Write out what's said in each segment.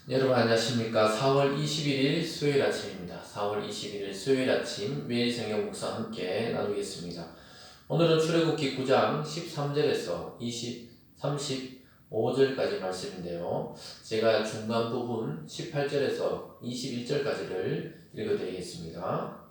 여러분 안녕하십니까? 4월 21일 수요일 아침입니다. 4월 21일 수요일 아침 매일 성경 묵상 함께 나누겠습니다. 오늘은 출애굽기 9장 13절에서 35절까지 말씀인데요. 제가 중간 부분 18절에서 21절까지를 읽어드리겠습니다.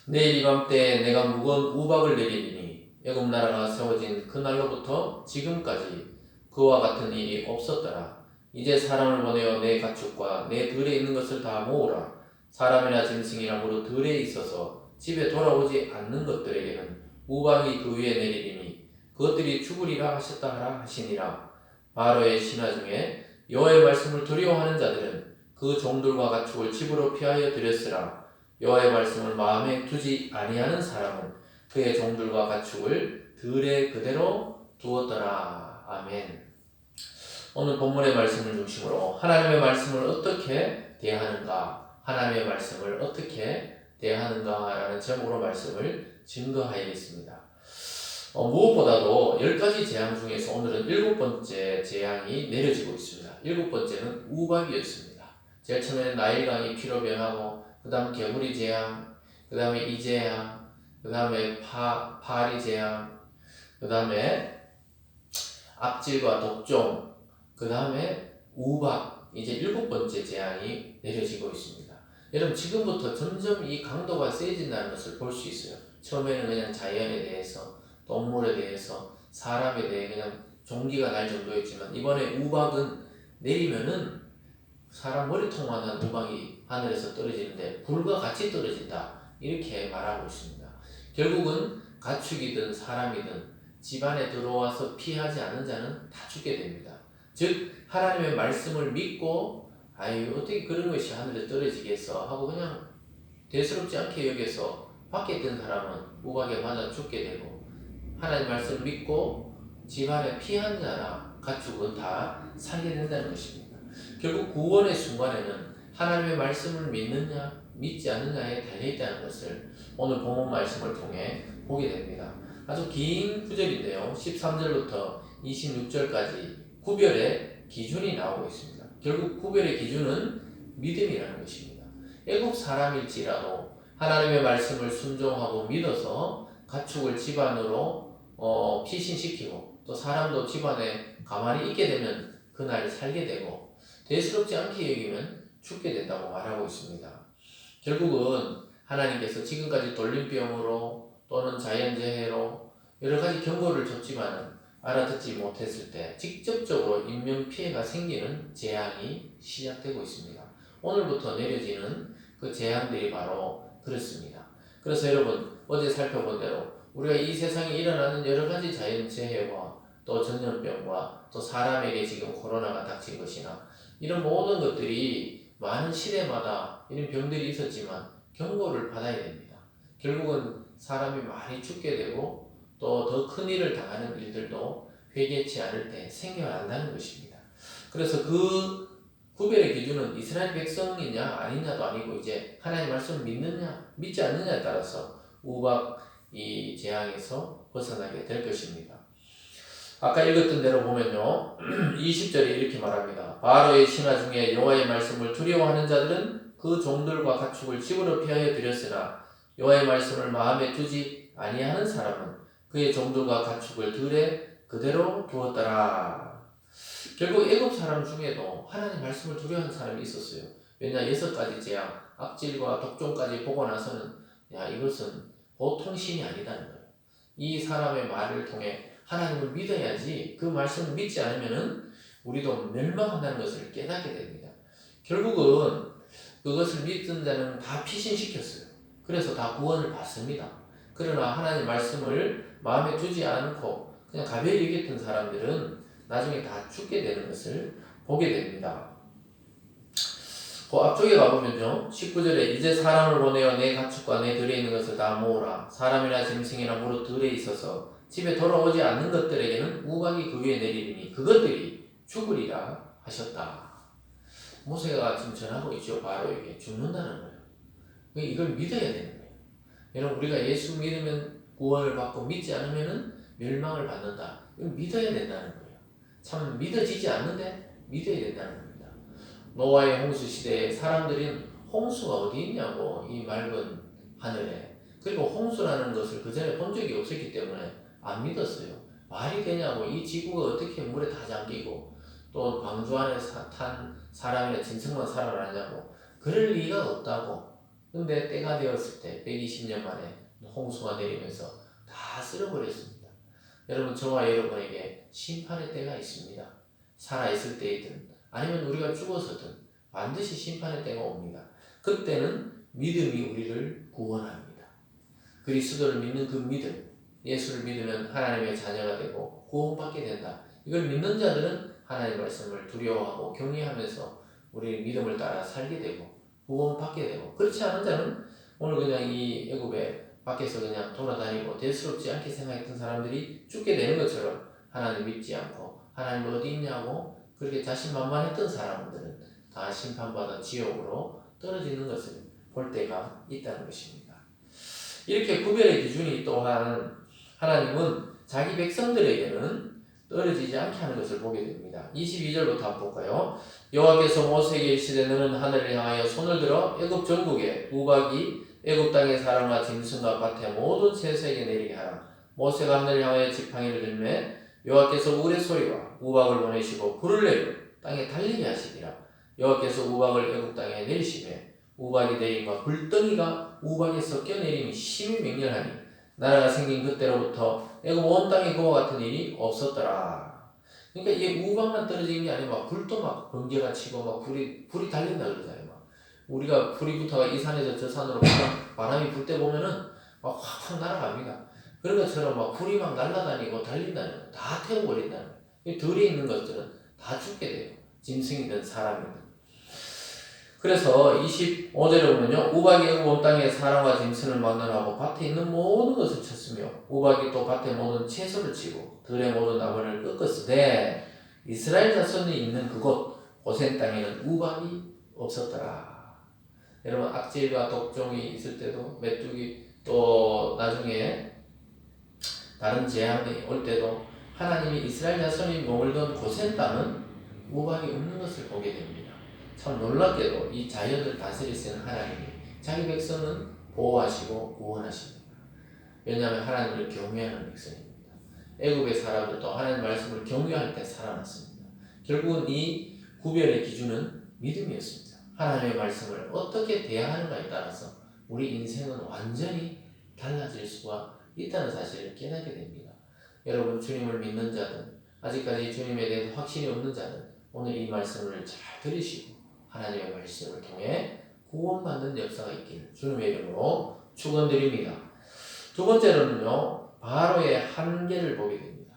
내일 이맘때 내가 무거운 우박을 내리리니 애굽 나라가 세워진 그날로부터 지금까지 그와 같은 일이 없었더라. 이제 사람을 보내어 내 가축과 내 들에 있는 것을 다 모으라. 사람이나 짐승이나 무릇 들에 있어서 집에 돌아오지 않는 것들에게는 우박이 그 위에 내리리니 그것들이 죽으리라 하셨다 하라 하시니라. 바로의 신하 중에 여호와의 말씀을 두려워하는 자들은 그 종들과 가축을 집으로 피하여 들였으라. 여호와의 말씀을 마음에 두지 아니하는 사람은 그의 종들과 가축을 들에 그대로 두었더라. 아멘. 오늘 본문의 말씀을 중심으로 하나님의 말씀을 어떻게 대하는가, 하나님의 말씀을 어떻게 대하는가라는 제목으로 말씀을 증거하겠습니다. 무엇보다도 10가지 재앙 중에서 오늘은 7번째 재앙이 내려지고 있습니다. 7번째는 우박이었습니다. 제일 처음에는 나일강이 피로 변하고, 그 다음 개구리 재앙, 그 다음에 이 재앙, 그 다음에 파리 재앙, 그 다음에 악질과 독종, 그 다음에 우박, 이제 7번째 재앙이 내려지고 있습니다. 여러분 지금부터 점점 이 강도가 세진다는 것을 볼 수 있어요. 처음에는 그냥 자연에 대해서, 동물에 대해서, 사람에 대해 그냥 종기가 날 정도였지만 이번에 우박은 내리면은 사람 머리통만한 우박이 하늘에서 떨어지는데 불과 같이 떨어진다, 이렇게 말하고 있습니다. 결국은 가축이든 사람이든 집안에 들어와서 피하지 않은 자는 다 죽게 됩니다. 즉 하나님의 말씀을 믿고 아유 어떻게 그런 것이 하늘에 떨어지겠어 하고 그냥 대수롭지 않게 여겨서 밖에 있던 사람은 우박에 맞아 죽게 되고, 하나님 말씀을 믿고 집안에 피한 자나 가축은 다 살게 된다는 것입니다. 결국 구원의 순간에는 하나님의 말씀을 믿느냐 믿지 않느냐에 달려있다는 것을 오늘 본문 말씀을 통해 보게 됩니다. 아주 긴 구절인데요. 13절부터 26절까지 구별의 기준이 나오고 있습니다. 결국 구별의 기준은 믿음이라는 것입니다. 애국 사람일지라도 하나님의 말씀을 순종하고 믿어서 가축을 집안으로 피신시키고 또 사람도 집안에 가만히 있게 되면 그날 살게 되고, 대수롭지 않게 여기면 죽게 된다고 말하고 있습니다. 결국은 하나님께서 지금까지 돌림병으로 또는 자연재해로 여러 가지 경고를 줬지만 알아듣지 못했을 때 직접적으로 인명피해가 생기는 재앙이 시작되고 있습니다. 오늘부터 내려지는 그 재앙들이 바로 그렇습니다. 그래서 여러분 어제 살펴본 대로 우리가 이 세상에 일어나는 여러 가지 자연재해와 또 전염병과 또 사람에게 지금 코로나가 닥친 것이나 이런 모든 것들이 많은 시대마다 이런 병들이 있었지만 경고를 받아야 됩니다. 결국은 사람이 많이 죽게 되고 또 더 큰 일을 당하는 일들도 회개치 않을 때 생겨난다는 것입니다. 그래서 그 구별의 기준은 이스라엘 백성이냐 아니냐도 아니고 이제 하나님 말씀을 믿느냐 믿지 않느냐에 따라서 우박 이 재앙에서 벗어나게 될 것입니다. 아까 읽었던 대로 보면요. 20절에 이렇게 말합니다. 바로의 신하 중에 여호와의 말씀을 두려워하는 자들은 그 종들과 가축을 집으로 피하여 들였으나 여호와의 말씀을 마음에 두지 아니하는 사람은 그의 종들과 가축을 들에 그대로 두었더라. 결국 애굽 사람 중에도 하나님 말씀을 두려워하는 사람이 있었어요. 왜냐 6가지 재앙, 악질과 독종까지 보고 나서는 야 이것은 보통 신이 아니다는 거예요. 이 사람의 말을 통해 하나님을 믿어야지 그 말씀을 믿지 않으면은 우리도 멸망한다는 것을 깨닫게 됩니다. 결국은 그것을 믿은 자는 다 피신시켰어요. 그래서 다 구원을 받습니다. 그러나 하나님 말씀을 마음에 두지 않고 그냥 가벼이 여겼던 사람들은 나중에 다 죽게 되는 것을 보게 됩니다. 그 앞쪽에 가보면요. 19절에 이제 사람을 보내어 내 가축과 내 들에 있는 것을 다 모으라. 사람이나 짐승이나 무릇 들에 있어서 집에 돌아오지 않는 것들에게는 우박이 그 위에 내리리니 그것들이 죽으리라 하셨다. 모세가 지금 전하고 있죠. 바로에게 죽는다는 거예요. 이걸 믿어야 되는 거예요. 여러분 우리가 예수 믿으면 구원을 받고 믿지 않으면 멸망을 받는다. 이걸 믿어야 된다는 거예요. 참 믿어지지 않는데 믿어야 된다는 겁니다. 노아의 홍수 시대에 사람들은 홍수가 어디 있냐고, 이 맑은 하늘에. 그리고 홍수라는 것을 그 전에 본 적이 없었기 때문에 안 믿었어요. 말이 되냐고, 이 지구가 어떻게 물에 다 잠기고 또 방주 안에 탄 사람이나 짐승만 살아나냐고, 그럴 리가 없다고. 근데 때가 되었을 때 120년 만에 홍수가 내리면서 다 쓸어버렸습니다. 여러분, 저와 여러분에게 심판의 때가 있습니다. 살아있을 때이든 아니면 우리가 죽어서든 반드시 심판의 때가 옵니다. 그때는 믿음이 우리를 구원합니다. 그리스도를 믿는 그 믿음, 예수를 믿으면 하나님의 자녀가 되고 구원받게 된다. 이걸 믿는 자들은 하나님의 말씀을 두려워하고 경외하면서 우리의 믿음을 따라 살게 되고 구원받게 되고, 그렇지 않은 자는 오늘 그냥 이 애굽에 밖에서 그냥 돌아다니고 대수롭지 않게 생각했던 사람들이 죽게 되는 것처럼 하나님 믿지 않고 하나님 어디 있냐고 그렇게 자신만만했던 사람들은 다 심판받아 지옥으로 떨어지는 것을 볼 때가 있다는 것입니다. 이렇게 구별의 기준이 또한 하나님은 자기 백성들에게는 떨어지지 않게 하는 것을 보게 됩니다. 22절부터 한번 볼까요? 여호와께서 모세에게 이르시되 너는 하늘을 향하여 손을 들어 애굽 전국에 우박이 애굽 땅의 사람과 짐승과 밭의 모든 채소에게 내리게 하라. 모세가 하늘을 향하여 지팡이를 들매 여호와께서 우레 소리와 우박을 보내시고 불을 내려 땅에 달리게 하시니라. 여호와께서 우박을 애굽 땅에 내리시매 우박이 내림과 불덩이가 우박에 섞여 내림이 심히 맹렬하니 나라가 생긴 그때로부터 애굽 온 땅에 그와 같은 일이 없었더라. 그러니까 이게 우박만 떨어지는 게 아니고 막 불도 막 번개가 치고 막 불이 달린다 그러잖아요. 막 우리가 불이 붙어가 이 산에서 저 산으로 바람이 불 때 보면은 막 확확 날아갑니다. 그런 것처럼 막 불이 막 날아다니고 달린다는 거, 다 태워버린다는 거예요. 들에 있는 것들은 다 죽게 돼요. 짐승이든 사람이든. 그래서 25절에 보면요, 우박이 애굽 온 땅에 사람과 짐승을 막론하고 밭에 있는 모든 것을 쳤으며 우박이 또 밭의 모든 채소를 치고 들의 모든 나무를 꺾었으되 이스라엘 자손이 있는 그곳 고센 땅에는 우박이 없었더라. 여러분, 악질과 독종이 있을 때도, 메뚜기, 또 나중에 다른 재앙이 올 때도 하나님이 이스라엘 자손이 머물던 고센 땅은 우박이 없는 것을 보게 됩니다. 참 놀랍게도 이 자연을 다스리시는 하나님이 자기 백성은 보호하시고 구원하십니다. 왜냐하면 하나님을 경외하는 백성입니다. 애굽의 사람들도 하나님 말씀을 경외할 때 살아났습니다. 결국은 이 구별의 기준은 믿음이었습니다. 하나님의 말씀을 어떻게 대하는가에 따라서 우리 인생은 완전히 달라질 수가 있다는 사실을 깨닫게 됩니다. 여러분, 주님을 믿는 자는, 아직까지 주님에 대해서 확신이 없는 자는 오늘 이 말씀을 잘 들으시고 하나님의 말씀을 통해 구원받는 역사가 있기를 주님의 이름으로 축원드립니다. 두 번째로는요, 바로의 한계를 보게 됩니다.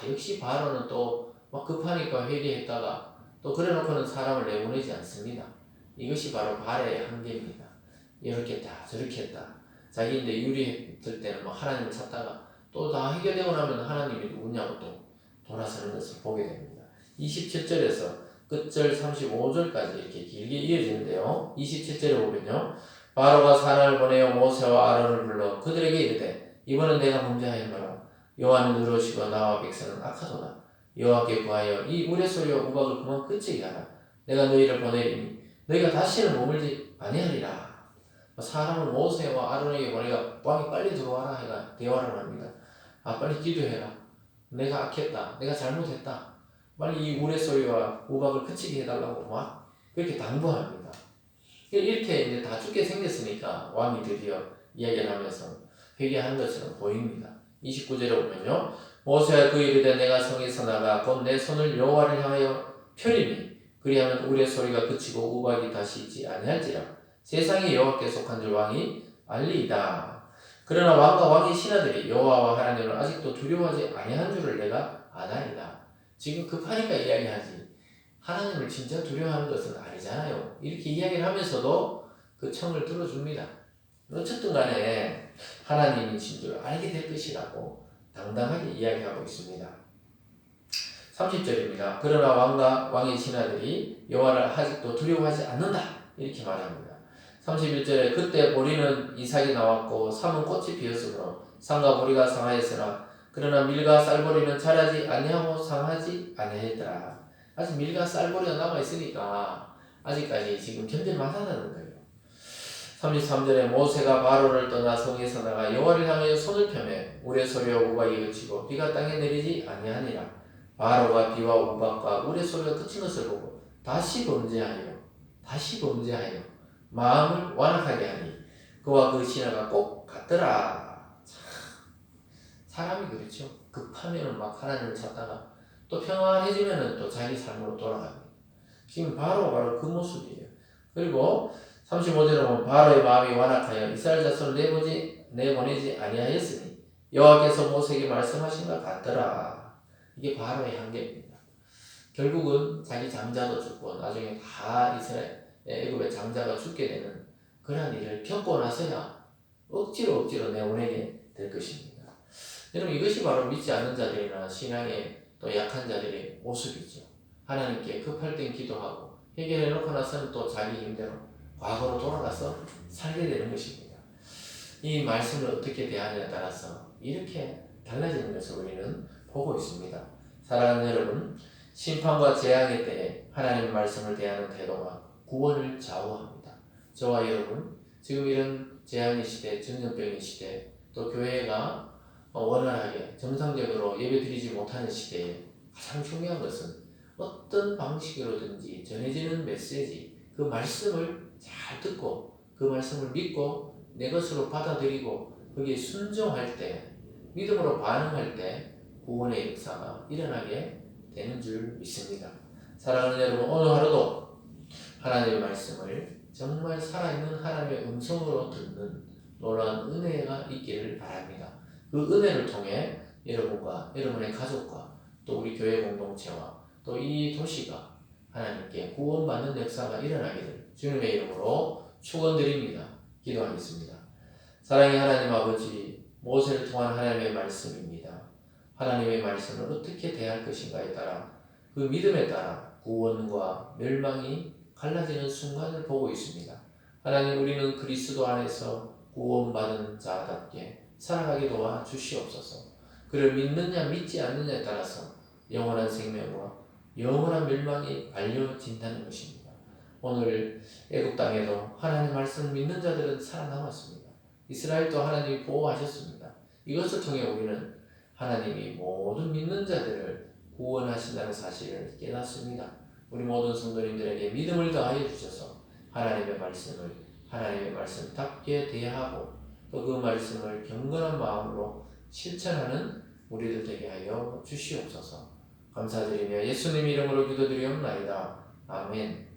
역시 바로는 또 막 급하니까 회개했다가 또 그래놓고는 사람을 내보내지 않습니다. 이것이 바로 바로의 한계입니다. 이렇게 했다 저렇게 했다, 자기인데 유리했을 때는 막 하나님을 찾다가 또 다 해결되고 나면 하나님이 누구냐고 또 돌아서는 것을 보게 됩니다. 27절에서 끝절 35절까지 이렇게 길게 이어지는데요. 27절에 보면요, 바로가 사람을 보내어 모세와 아론을 불러 그들에게 이르되 이번은 내가 범죄하였노라. 여호와는 의로우시고 나와 백성은 악하도다. 여호와께 구하여 이 우레소리와 우박을 그만 그치게 하라. 내가 너희를 보내리니 너희가 다시는 머물지 아니하리라. 사람을 모세와 아론에게 보내가 왕이 빨리 들어와라 해가 대화를 합니다. 빨리 기도해라. 내가 악했다. 내가 잘못했다. 빨리 이 우레소리와 우박을 그치게 해달라고 막 그렇게 당부합니다. 이렇게 이제 다 죽게 생겼으니까 왕이 드디어 이야기를 하면서 회개하는 것처럼 보입니다. 29절에 보면요, 모세가 그 이르되 내가 성에서 나가 곧 내 손을 여호와를 향하여 펴리니 그리하면 우레소리가 그치고 우박이 다시 있지 아니할지라. 세상에 여호와께 속한 줄 왕이 알리이다. 그러나 왕과 왕의 신하들이 여호와와 하나님을 아직도 두려워하지 아니한 줄을 내가 아나이다. 지금 급하니까 이야기하지 하나님을 진짜 두려워하는 것은 아니잖아요. 이렇게 이야기를 하면서도 그 청을 들어줍니다. 어쨌든 간에 하나님이신 줄 알게 될 것이라고 당당하게 이야기하고 있습니다. 30절입니다. 그러나 왕과 왕의 신하들이 여호와를 아직도 두려워하지 않는다. 이렇게 말합니다. 31절에 그때 보리는 이삭이 나왔고 삼은 꽃이 피었으므로 상과 보리가 상하였으나 그러나 밀과 쌀보리는 자라지 아니하고 상하지 아니하였더라. 아직 밀과 쌀보리가 남아있으니까 아직까지 지금 견딜 만하다는 거예요. 33절에 모세가 바로를 떠나 성에서 나가 여호와를 향하여 손을 펴매 우레 소리와 우박이 그치고 비가 땅에 내리지 아니하니라. 바로가 비와 우박과 우레 소리가 그친 것을 보고 다시 범죄하여 마음을 완악하게 하니 그와 그 신하가 꼭 같더라. 사람이 그렇죠. 급하면 막 하나님을 찾다가 또 평안해지면 또 자기 삶으로 돌아갑니다. 지금 바로 그 모습이에요. 그리고 35절에 보면 바로의 마음이 완악하여 이스라엘 자손을 내보내지 아니하였으니 여호와께서 모세에게 말씀하신 것 같더라. 이게 바로의 한계입니다. 결국은 자기 장자도 죽고 나중에 다 애굽의 장자가 죽게 되는 그런 일을 겪고 나서야 억지로 내보내게 될 것입니다. 여러분, 이것이 바로 믿지 않는 자들이나 신앙의 또 약한 자들의 모습이죠. 하나님께 급할 땐 기도하고 해결해놓고 나서는 또 자기 힘대로 과거로 돌아가서 살게 되는 것입니다. 이 말씀을 어떻게 대하느냐에 따라서 이렇게 달라지는 것을 우리는 보고 있습니다. 사랑하는 여러분, 심판과 재앙의 때에 하나님의 말씀을 대하는 태도가 구원을 좌우합니다. 저와 여러분, 지금 이런 재앙의 시대, 전염병의 시대, 또 교회가 원활하게 정상적으로 예배드리지 못하는 시대에 가장 중요한 것은 어떤 방식으로든지 전해지는 메시지, 그 말씀을 잘 듣고 그 말씀을 믿고 내 것으로 받아들이고 거기에 순종할 때, 믿음으로 반응할 때 구원의 역사가 일어나게 되는 줄 믿습니다. 사랑하는 여러분, 오늘 하루도 하나님의 말씀을 정말 살아있는 하나님의 음성으로 듣는 놀라운 은혜가 있기를 바랍니다. 그 은혜를 통해 여러분과 여러분의 가족과 또 우리 교회 공동체와 또 이 도시가 하나님께 구원받는 역사가 일어나기를 주님의 이름으로 축원드립니다. 기도하겠습니다. 사랑의 하나님 아버지, 모세를 통한 하나님의 말씀입니다. 하나님의 말씀을 어떻게 대할 것인가에 따라 그 믿음에 따라 구원과 멸망이 갈라지는 순간을 보고 있습니다. 하나님, 우리는 그리스도 안에서 구원받은 자답게 살아가게 도와 주시옵소서. 그를 믿느냐 믿지 않느냐에 따라서 영원한 생명과 영원한 멸망이 알려진다는 것입니다. 오늘 애굽 땅에도 하나님의 말씀을 믿는 자들은 살아남았습니다. 이스라엘도 하나님이 보호하셨습니다. 이것을 통해 우리는 하나님이 모든 믿는 자들을 구원하신다는 사실을 깨닫습니다. 우리 모든 성도님들에게 믿음을 더하여 주셔서 하나님의 말씀답게 대하고 또 그 말씀을 경건한 마음으로 실천하는 우리들 되게 하여 주시옵소서. 감사드리며 예수님 이름으로 기도드리옵나이다. 아멘.